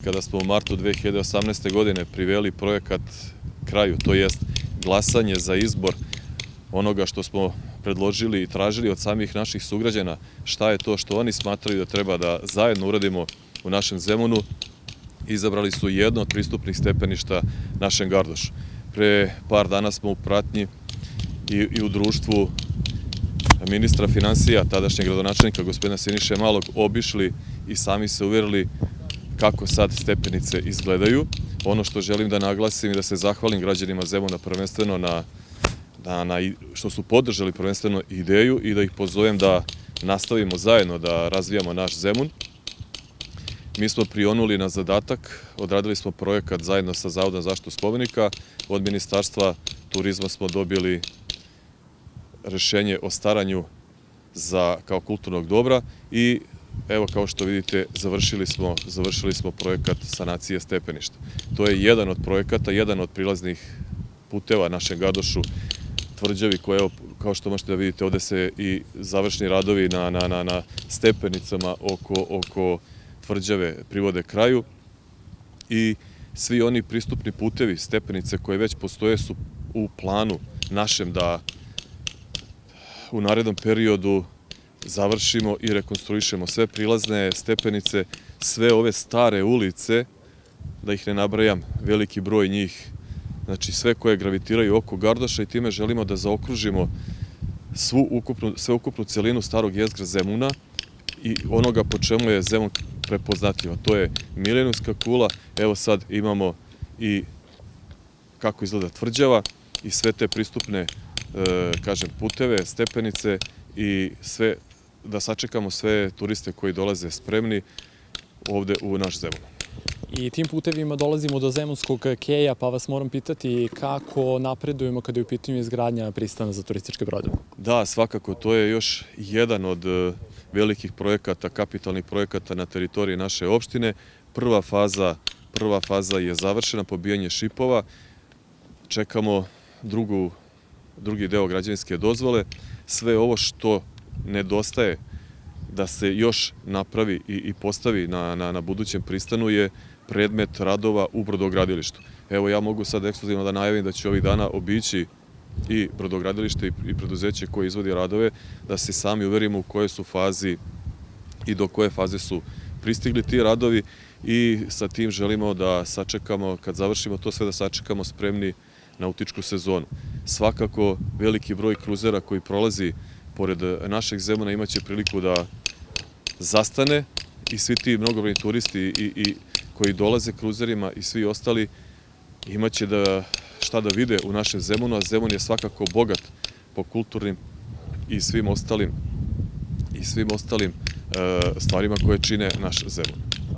Kada smo u martu 2018. godine priveli projekat kraju, to jest glasanje za izbor onoga što smo predložili i tražili od samih naših sugrađana, šta je to što oni smatraju da treba da zajedno uradimo u našem Zemunu, izabrali su jedno od pristupnih stepeništa našem Gardošu. Pre par dana smo u pratnji i u društvu ministra finansija, tadašnjeg gradonačelnika gospodina Siniše Malog, obišli i sami se uverili kako sad stepenice izgledaju. Ono što želim da naglasim i da se zahvalim građanima Zemuna prvenstveno što su podržali prvenstveno ideju i da ih pozovem da nastavimo zajedno da razvijamo naš Zemun. Mi smo prionuli na zadatak, odradili smo projekat zajedno sa Zavodom za zaštitu spomenika, od Ministarstva turizma smo dobili rešenje o staranju kao kulturnog dobra i evo, kao što vidite, završili smo projekat sanacije stepeništa. To je jedan od projekata, jedan od prilaznih puteva našem Gardošu, tvrđavi koja, kao što možete da vidite, ovde se i završni radovi na stepenicama oko tvrđave privode kraju i svi oni pristupni putevi, stepenice koje već postoje su u planu našem da u narednom periodu završimo i rekonstruišemo sve prilazne stepenice, sve ove stare ulice, da ih ne nabrajam, veliki broj njih, znači sve koje gravitiraju oko Gardoša i time želimo da zaokružimo sveukupnu celinu starog jezgra Zemuna i onoga po čemu je Zemun prepoznatljiv. To je Milenijumska kula, evo sad imamo i kako izgleda tvrđava i sve te pristupne, kažem, puteve, stepenice i sve, da sačekamo sve turiste koji dolaze spremni ovde u naš Zemun. I tim putevima dolazimo do Zemunskog keja, pa vas moram pitati kako napredujemo kada je u pitanju izgradnja pristana za turističke brodove. Da, svakako, to je još jedan od velikih projekata, kapitalnih projekata na teritoriji naše opštine. Prva faza je završena, pobijanje šipova. Čekamo drugi deo građevinske dozvole. Sve ovo što nedostaje da se još napravi i postavi na budućem pristanu je predmet radova u brodogradilištu. Evo, ja mogu sad ekskluzivno da najavim da ću ovih dana obići i brodogradilište i preduzeće koje izvodi radove, da se sami uverimo u kojoj su fazi i do koje faze su pristigli ti radovi i sa tim želimo da sačekamo, kad završimo to sve, da sačekamo spremni nautičku sezonu. Svakako, veliki broj kruzera koji prolazi pored našeg Zemuna imaće priliku da zastane i svi ti mnogobrojni turisti koji dolaze kruzerima i svi ostali imaće šta da vide u našem Zemunu, a Zemun je svakako bogat po kulturnim i svim ostalim stvarima koje čine naš Zemun.